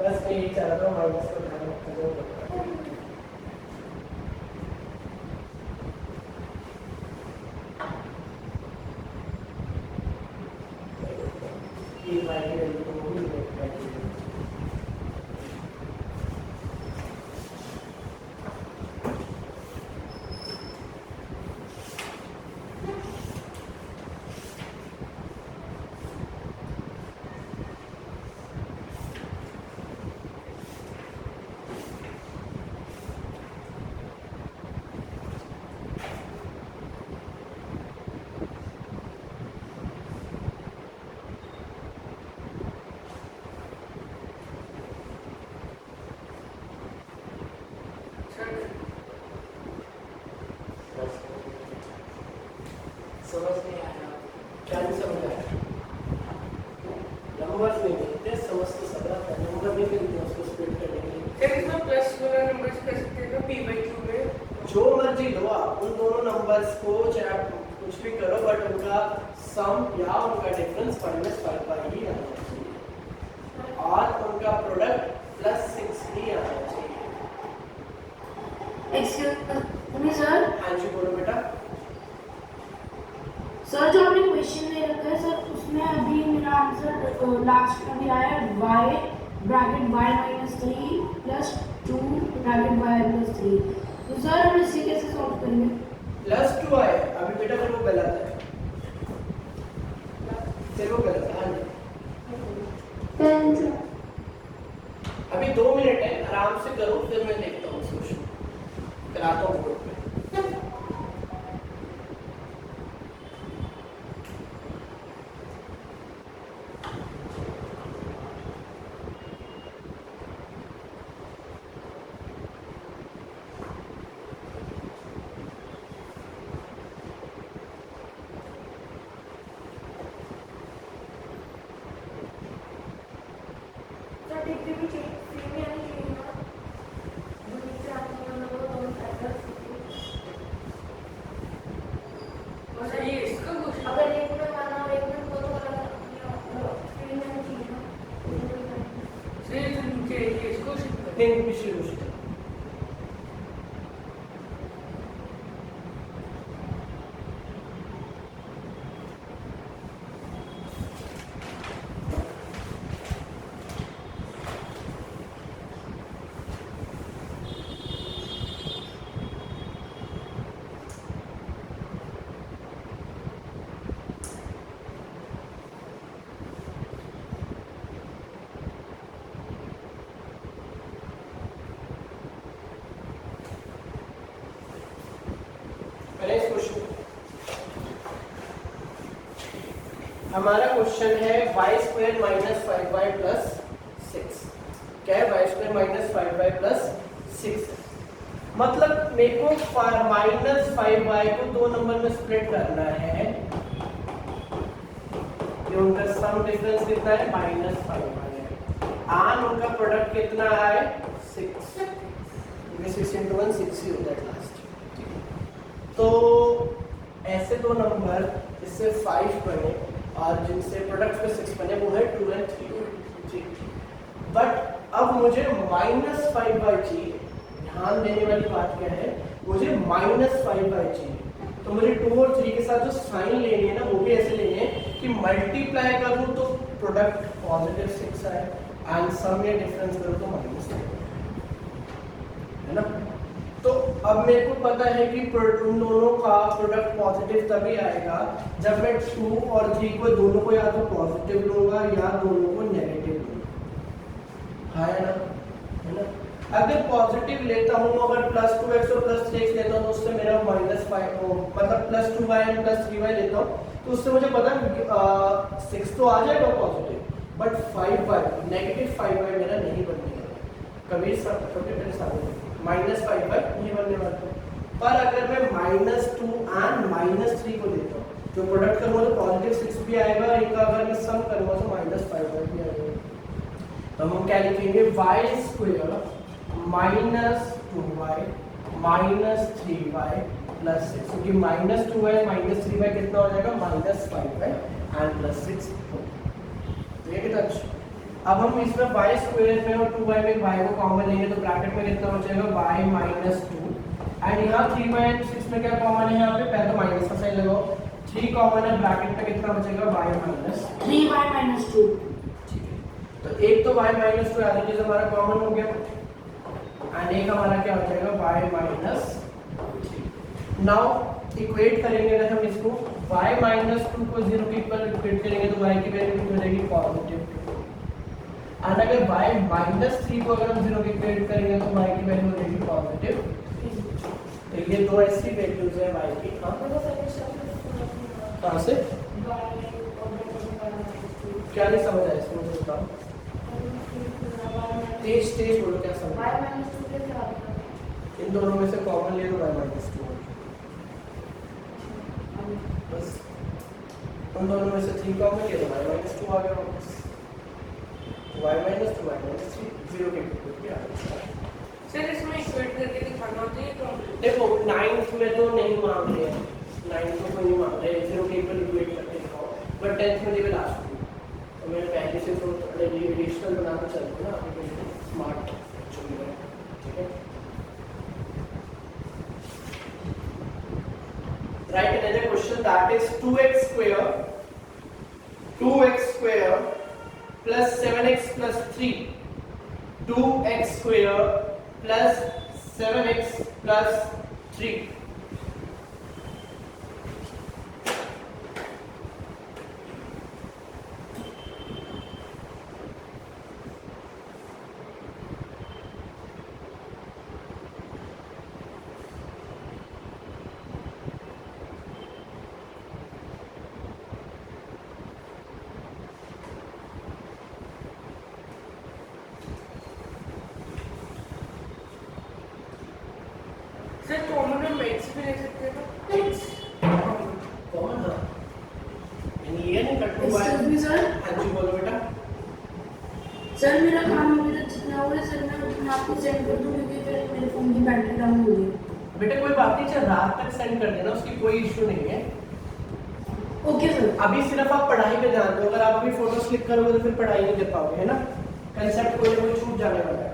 बस मैं यही चाह रहा था minus को ध्यान रखना। ये y की वैल्यू को भी लेट करके समझ नहीं आया। क्या नहीं समझ आया? नंबर्स नहीं मिलते, समझ तो सब आता है, नंबर नहीं मिलते उसको स्प्लिट करने के लिए। सर इसमें प्लस वाला नंबर कर सकते हैं ना p/q में? जो मर्जी लो आप उन दोनों नंबर्स को, चाहे आप कुछ भी करो, बट उनका सम या उनका डिफरेंस -5/5 ही आना चाहिए और उनका प्रोडक्ट +6 ही आना चाहिए। एक्सक्यूज मी सर, हाँ जी बोलो बेटा। सर जो आपने क्वेश्चन दे रखा है सर, उसमें अभी मेरा आंसर लास्ट में भी आया है y bracket y-3 plus 2 bracket y+3। तो सर हम इसे कैसे सॉल्व करेंगे? +2 आए अभी बेटा, फिर वो गलत है, फिर वो गलत है। हाँ जी अभी 2 मिनट है, आराम से करो, फिर मैं देखता हूँ सोल्यूशन, कराता हूँ बोर्ड पे। और ये इसका क्वेश्चन अगर एक में माना और एक में दोनों अलग स्क्रीन में चाहिए ना, सर ये तो नीचे है, ये इसको शिफ्ट कर। नहीं पिछले क्वेश्चन हमारा क्वेश्चन है y² - 5y + 6। क्या है? y² - 5y + 6। मतलब मेरे को -5y को दो नंबर में स्प्लिट करना है। ये उनका सम डिफरेंस कितना है? -5y है। और उनका प्रोडक्ट कितना है? 6। क्योंकि 6 × 1 6 ही होता है लास्ट। तो ऐसे दो नंबर इससे 5 बने और जिनसे प्रोडक्ट पे 6 बने वो है 2 और 3। बट अब मुझे -5y चाहिए। ध्यान देने वाली बात क्या है, मुझे -5y चाहिए। तो मुझे 2 और 3 के साथ जो साइन लेनी है ना, वो भी ऐसे लेने हैं कि मल्टीप्लाई करूँ तो प्रोडक्ट +6 आए एंड सम या डिफरेंस करूँ तो -3 है ना। तो अब मेरे को पता है कि उन दोनों का प्रोडक्ट पॉजिटिव तभी आएगा जब मैं 2 और 3 को दोनों को या तो पॉजिटिव लूंगा या दोनों को नेगेटिव लूंगा। हाँ है ना। अगर पॉजिटिव लेता हूँ, अगर +2x और +3x लेता हूँ तो उससे मेरा -5 मतलब +2y और +3y लेता हूँ तो उससे मुझे पता है 6 तो आ जाएगा पॉजिटिव, बट 5y -5y मेरा नहीं बनने वाला। कभी मेरे सामने -5y नहीं बनने वाला। पर अगर मैं -2 और -3 को लेता हूँ, जो प्रोडक्ट करूँगा तो +6 भी आएगा, इनका अगर मैं सम करूँगा तो -5y भी आएगा। तो हम क्या लिखेंगे? y² - 2y - 3y + 6, क्योंकि -2y - 3y कितना हो जाएगा? -5y and +6। ये कितना अच्छा। अब हम इसमें y² में और 2y में y को कॉमन लेंगे तो ब्रैकेट में कितना बचेगा? y - 2 एंड यहाँ 3y एंड 6 में क्या कॉमन है? यहाँ पे पहले तो माइनस का साइन लगाओ। 3 कॉमन है, ब्रैकेट में कितना बचेगा? y - 3y - 2। ठीक है, तो एक तो y - 2 यानी कि हमारा कॉमन हो गया एंड एक हमारा क्या हो जाएगा? y - 3। नाउ इक्वेट करेंगे अगर हम इसको y - 2 को 0 के इक्वल इक्वेट करेंगे तो y की वैल्यू कितनी हो जाएगी? पॉजिटिव। और अगर y - 3 को अगर हम 0 के इक्वेट करेंगे तो y की वैल्यू हो जाएगी पॉजिटिव। तो ये दो ऐसी वैल्यूज है y की। कहाँ से? क्या नहीं समझ आया इसमें, मुझे बताओ। तेज बोलो, क्या समझ? इन दोनों में से कॉमन ले लो y - 2। बस उन दोनों में से 3 कॉमन किया तो y-2 आ गया वापस। y-2 y-3 0 के इक्वल किया। सर इसमें इक्वेट करके दिखाना होता है तो देखो 9th में तो नहीं मांग रहे हैं, 9th में कोई नहीं मांग रहे 0 के इक्वल इक्वेट करके दिखाओ, बट 10th में दे विल आस्क यू। तो मैं पहले से तो एडिशनल बना के चलते ना आपके स्मार्ट एक्चुअली है, ठीक है। Write another question, that is 2x square plus 7x plus 3, 2x square plus 7x plus 3. Sir common में मैथ्स भी ले सकते हैं ना X कौन है? ये नहीं कट हुआ है। Excuse me sir. हाँ जी बोलो बेटा। सर मेरा काम अभी तक जितना हुआ है सर मैं आपको सेंड कर दूँ क्योंकि फिर मेरे फ़ोन की बैटरी डाउन हो गई है। बेटा कोई बात नहीं, चल रात तक सेंड कर देना, उसकी कोई इशू नहीं है। Okay sir. अभी सिर्फ आप पढ़ाई पे ध्यान दो, अगर आप अभी फोटोज क्लिक करोगे तो फिर पढ़ाई नहीं कर पाओगे, है ना। कंसेप्ट कोई ना कोई छूट जाने वाला है।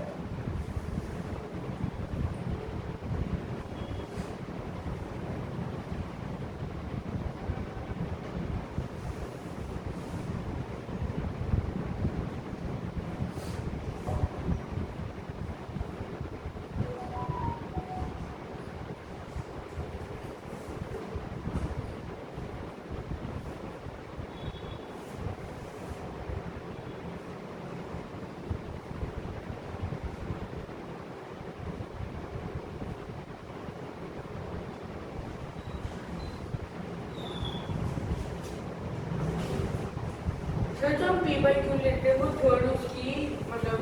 सर जो हम p/q लेते हैं वो थर्ड उसकी मतलब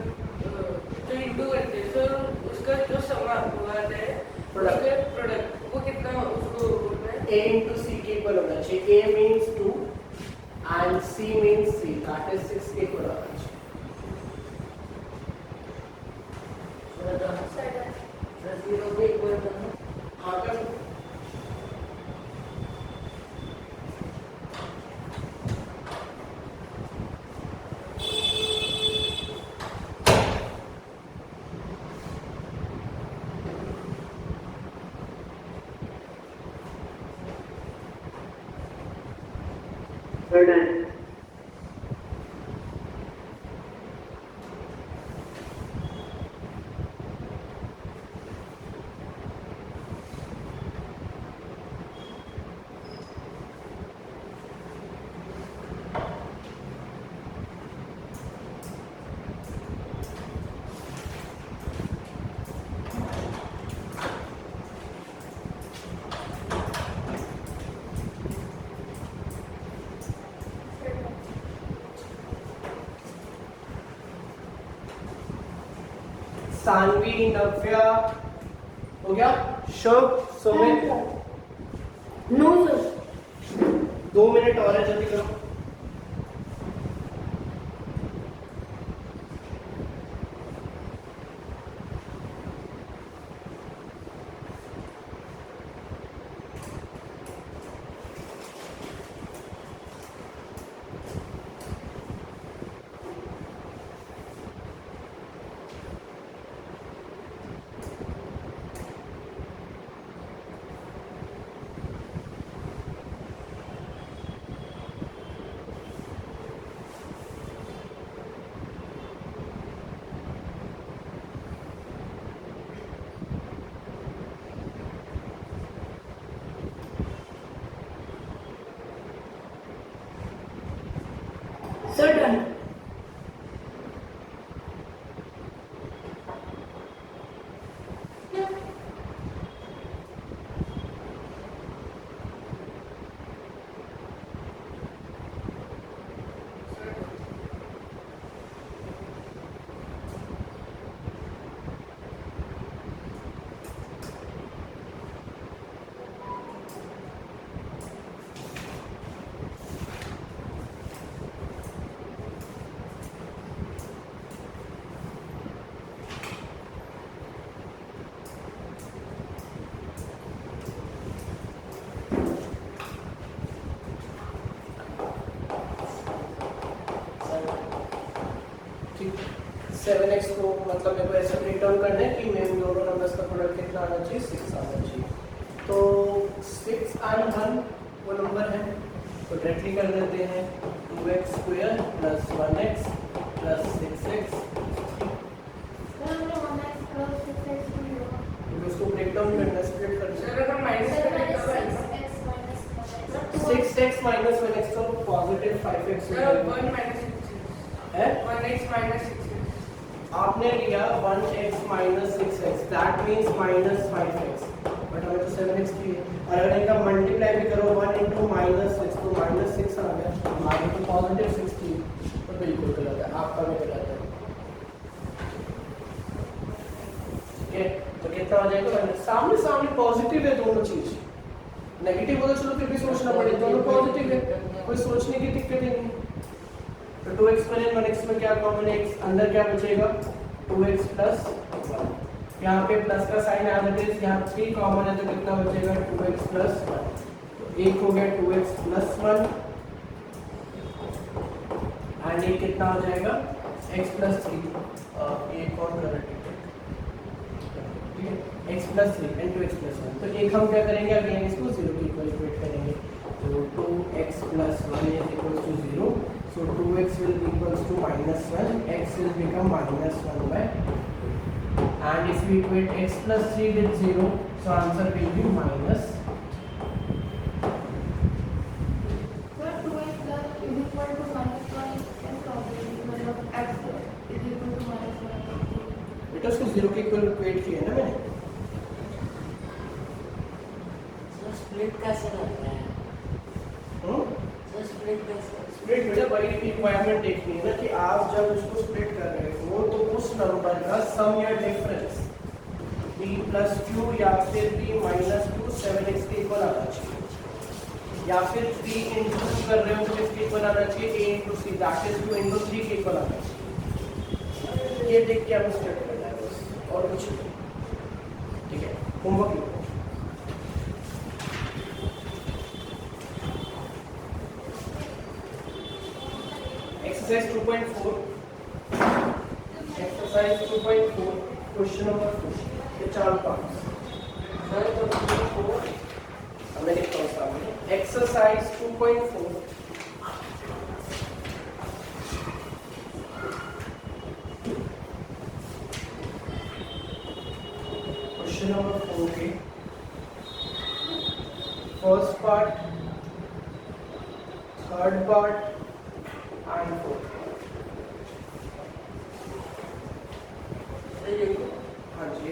जो इंटू करते हैं सर उसका जो सम आता है उसका प्रोडक्ट वो कितना उसको बोलना है A into C के इक्वल होना चाहिए। A means 2 and C means 3, that is 6 के इक्वल होना चाहिए। सर 0 के इक्वल करना। हाँ कर। Done. सानवी, नव्या हो गया, Shubh, Sumit. No sir. 2 minute और है, जल्दी करो। Sir done. ठीक 7x को मतलब मेरे को ऐसे ब्रेक डाउन करना है कि मेरे दोनों नंबर्स का प्रोडक्ट कितना आना चाहिए 6 आना चाहिए। तो 6 and 1 वो नंबर है तो डायरेक्टली कर देते हैं 2x square plus 1x plus 6x क्योंकि उसको ब्रेक डाउन करना स्प्लिट करना सर अगर माइनस करें तो 6x minus 1x तो पॉजिटिव 5x सर 1 माइनस 6 है 1x माइनस 6 आपने लिया 1x minus 6x that means minus 5x but हमें तो 7x की है और अगर इनका मल्टीप्लाई भी करो 1 into minus 6 तो minus 6 आ गया हमारे तो पॉजिटिव 6 की तो बिल्कुल गलत है आपका भी गलत है ठीक है तो कितना हो जाएगा सामने सामने पॉजिटिव है दोनों चीज नेगेटिव हो तो चलो फिर भी सोचना पड़ेगा दोनों पॉजिटिव है कोई सोचने की दिक्कत ही नहीं तो 2x पर 1x में क्या कॉमन है अंदर क्या बचेगा 2x प्लस 1 यहाँ पे प्लस का साइन आ जाता है यहाँ 3 कॉमन है तो कितना बचेगा 2x प्लस 1 तो एक हो गया 2x प्लस 1 एंड एक कितना हो जाएगा x प्लस 3 एक और कर ठीक है x plus 3 and 2x plus 1 तो एक हम क्या करेंगे अगेन इसको 0 के इक्वल इक्वेट करेंगे तो 2x plus 1 is equal to 0 so 2x will equals to minus 1 x will become minus 1 by 2 and if we equate x plus 3 with 0 so answer will be minus Sir, 2x plus is equal to minus 1 and probability मतलब x is equal to minus 1. बेटा उसको 0 के equal equate किया है ना मैंने sir split कैसे करते हैं? सर स्प्लिट कैसे? स्प्लिट बेटा वही रिक्वायरमेंट देखनी है ना कि आप जब उसको स्प्लिट कर रहे हो तो उस नंबर का सम या डिफरेंस b plus q या फिर b minus q 7x के इक्वल आना चाहिए या फिर 3 into 2 कर रहे हो तो इसके इक्वल आना चाहिए a into c that is 2 into 3 के इक्वल आना चाहिए ये देख के आप स्प्लिट करना है बस और कुछ नहीं ठीक है होमवर्क लिखो exercise 2.4 exercise 2.4 question number 4 ये चार पार्ट्स सर तो 2.4 हमने लिखा है सामने exercise 2.4 question number 4 के first part third part and fourth हाँ जी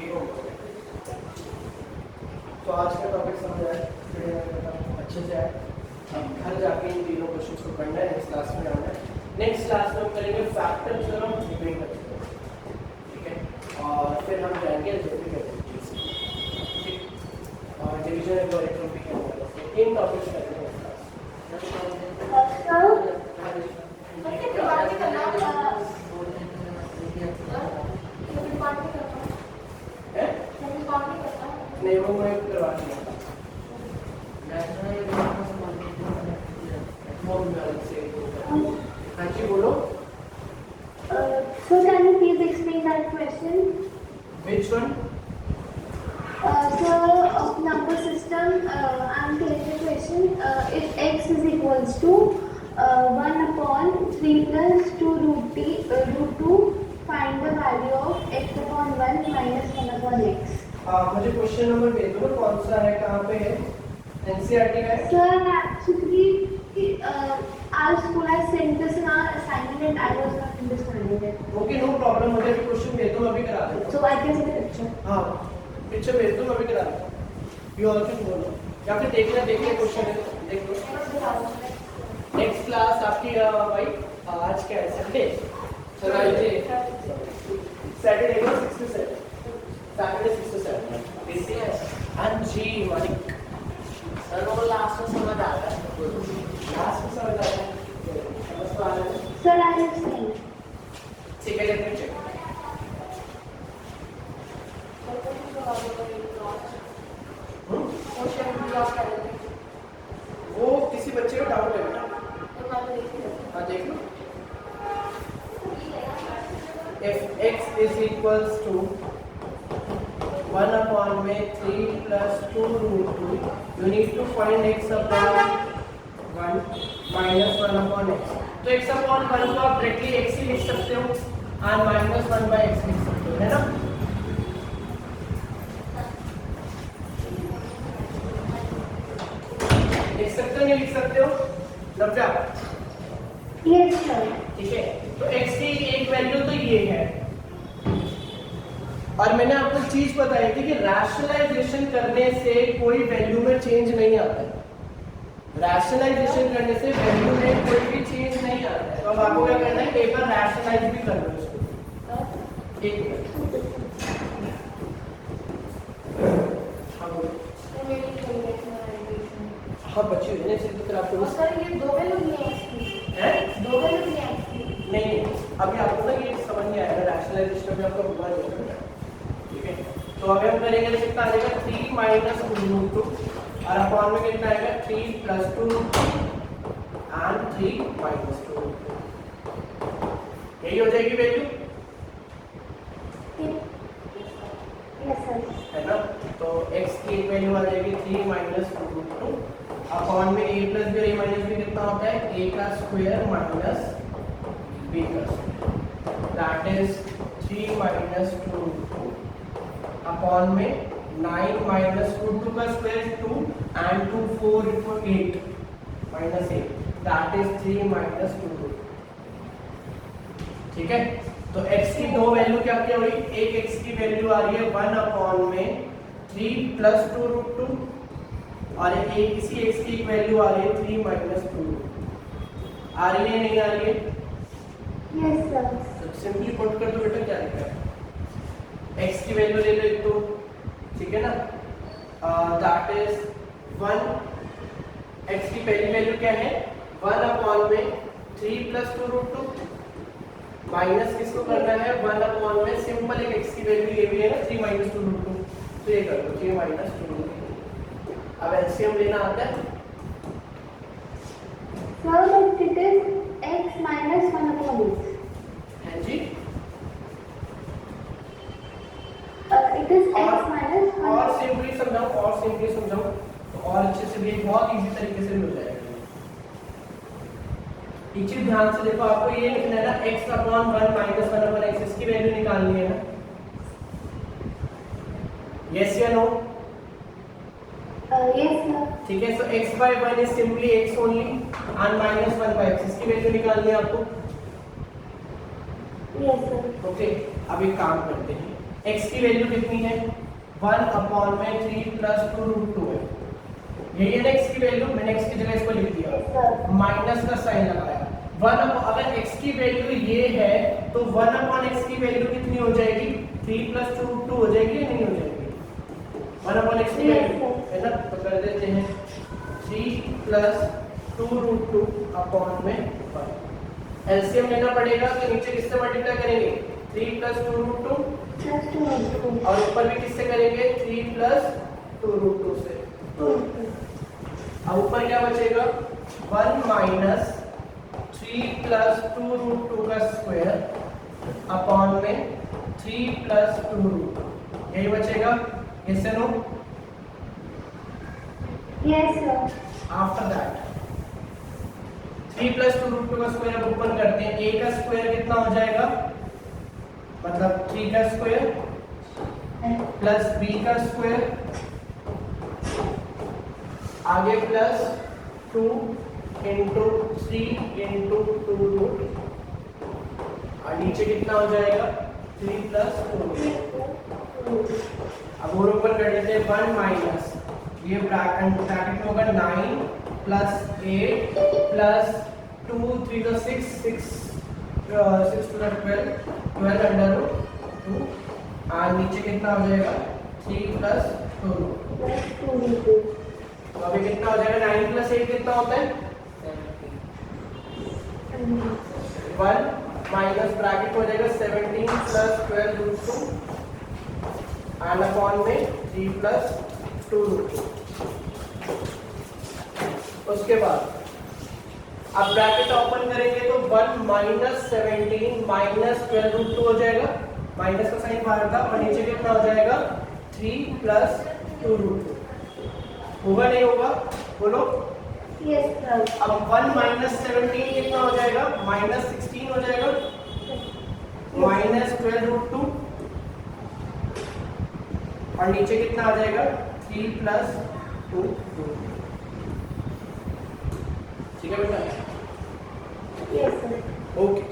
तो आज का टॉपिक समझ आया अच्छे से आए अब घर जाके इन तीनों क्वेश्चंस को करना है नेक्स्ट क्लास में आना है नेक्स्ट क्लास में हम करेंगे फैक्टर थ्योरम डिपेंड ठीक है और फिर हम जाएंगे एल्जेब्रिक ठीक और डिवीजन एंड एंट्रोपी के इन टॉपिक्स करेंगे नेक्स्ट क्लास नहीं वो मैं करवा दिया हाँ जी बोलो So can you please explain that question? which one So of number system, I'm telling the question. If x is equals to 1 upon 3 plus 2 root 2, find the value of x upon 1 minus 1 upon x. मुझे question number भेज दो ना कौन सा है कहाँ पे है एनसीईआरटी का है Sir, actually, our school has sent us an assignment and I was not understanding it. Okay no problem मुझे भी क्वेश्चन भेज दो मैं भी करा दूंगा So I can see the picture. हाँ पिक्चर भेज दो मैं भी करा दूंगा यू ऑल कैन बोलो या फिर देखिए क्वेश्चन है देख लो नेक्स्ट क्लास आपकी भाई आज क्या है संडे सैटरडे को 6 to 7 सैटरडे 6 to 7 बीसीएस हाँ जी मालिक सर वो लास्ट में समझ आ रहा है लास्ट में समझ आ रहा है समझ तो आ रहा है Sir, I have seen. ठीक है लेट मी चेक वो किसी बच्चे को डाउट है बेटा हाँ देख लो if x is equals to 1 upon में 3 plus 2 root 2, you need to find x upon 1 minus 1 upon x. तो x upon 1 को आप डायरेक्टली x ही लिख सकते हो और minus 1 by x लिख सकते हो, है ना? लिख सकते हो नहीं लिख सकते हो? नव्या? Yes sir. ठीक है, तो x की एक वैल्यू तो ये है और मैंने आपको चीज बताई थी कि रैशनलाइजेशन करने से कोई वैल्यू में चेंज नहीं आता है। रैशनलाइजेशन करने से वैल्यू में कोई भी चेंज नहीं आता है। तो अब आपको क्या करना है, एक बार रैशनलाइज भी कर लो इसको। एक मिनट, हाँ बच्चे हुए ना, सिर्फ फिर आपको सर ये दो वैल्यू नहीं है, दो वैल्यू नहीं है। नहीं अभी आपको ना ये समझ नहीं आएगा, रैशनलाइजेशन में आपको हुआ नहीं है। ठीक है, तो अभी हम करेंगे कितना आ जाएगा 3 minus 2 root 2 और अपॉन में कितना आएगा 3 plus 2 root 2 and 3 minus 2 root 2। यही हो जाएगी वैल्यू, यस सर। है ना? तो x की एक वैल्यू आ जाएगी 3 minus 2 root 2 अपॉन में a plus b और a minus b कितना होता है a का स्क्वायर minus b का square, that is 3 minus 2 root 2 upon में 9 minus 2 का square 2 and 2 4 equal 8 minus 8, that is 3 minus 2 root 2। ठीक है, तो x की दो वैल्यू क्या क्या हुई, एक x की वैल्यू आ रही है 1 अपॉन में 3 plus 2 root 2 और एक इसी x की एक वैल्यू आ रही है 3 minus 2 root 2। आ रही है नहीं आ रही है? Yes sir. तो सिंपली पुट कर दो बेटा, क्या लिखा है, x की वैल्यू ले लो एक तो, ठीक है ना, दैट इज 1, x की पहली वैल्यू क्या है 1 अपॉन में 3 plus 2 root 2 माइनस किसको करना है 1 अपॉन में सिंपल एक x की वैल्यू ये भी है ना 3 minus 2 root 2, तो ये कर दो 3 minus 2 root 2। अब एलसीएम लेना आता है sir but it is x minus 1 upon x। हैं जी, इट इज x minus 1। और सिंपली समझाऊं तो और अच्छे से भी बहुत इजी तरीके से भी हो जाएगा। एक चीज ध्यान से देखो, आपको ये लिखना है ना x upon 1 minus 1 upon x, इसकी वैल्यू निकालनी है ना, यस या नो? Yes sir. ठीक है, सो x by 1 is simply x only and minus 1 by x, इसकी वैल्यू निकालनी है आपको। Yes sir. ओके, अब एक काम करते हैं, x की वैल्यू कितनी है 1 अपॉन में 3 plus 2 root 2 है, यही है ना x की वैल्यू, मैंने x की जगह इसको लिख दिया, माइनस का साइन लगाया। 1 अगर x की वैल्यू ये है तो 1 अपॉन x की वैल्यू कितनी हो जाएगी 3 plus 2 root 2 हो जाएगी या नहीं हो जाएगी? 1 अपॉन x की वैल्यू है ना, तो कर देते हैं 3 plus 2 root 2 अपॉन में 1। एलसीएम लेना पड़ेगा तो नीचे किससे मल्टीप्लाई करेंगे 3 plus 2 root 2 प्लस 2 root 2 और ऊपर भी किससे करेंगे 3 plus 2 root 2 से। अब ऊपर क्या बचेगा 1 minus 3 plus 2 root 2 का स्क्वायर अपॉन में 3 plus 2 root 2, यही बचेगा, yes or no? Yes sir. After that 3 plus 2 root 2 का स्क्वायर अब ऊपर करते हैं, a का स्क्वायर कितना हो जाएगा, मतलब 3 का स्क्वायर प्लस b का स्क्वायर, आगे प्लस 2 इंटू 3 इंटू 2 रूट और नीचे कितना हो जाएगा 3 plus 2। अब और ऊपर कर देते हैं 1 माइनस ये ब्रैकेट में होगा 9 plus 8 plus 2 3 तो 6 to the 12 अंडर रूट 2 और नीचे कितना हो जाएगा 3 plus 2 रूट। तो अभी कितना हो जाएगा 9 plus 8 कितना होता है 1 माइनस ब्रैकेट हो जाएगा 17 plus 12 रूट 2 एंड अपॉन में 3 plus 2 रूट 2। उसके बाद अब ब्रैकेट ओपन करेंगे तो 1 माइनस 17 माइनस 12√2 हो जाएगा, माइनस का साइन बाहर था, और नीचे कितना हो जाएगा 3 प्लस 2√2। होगा नहीं होगा बोलो? Yes sir. अब 1 माइनस 17 कितना हो जाएगा, माइनस 16 हो जाएगा, माइनस 12√2, और नीचे कितना आ जाएगा 3 प्लस 2। ठीक है बेटा? Yes sir. ओके।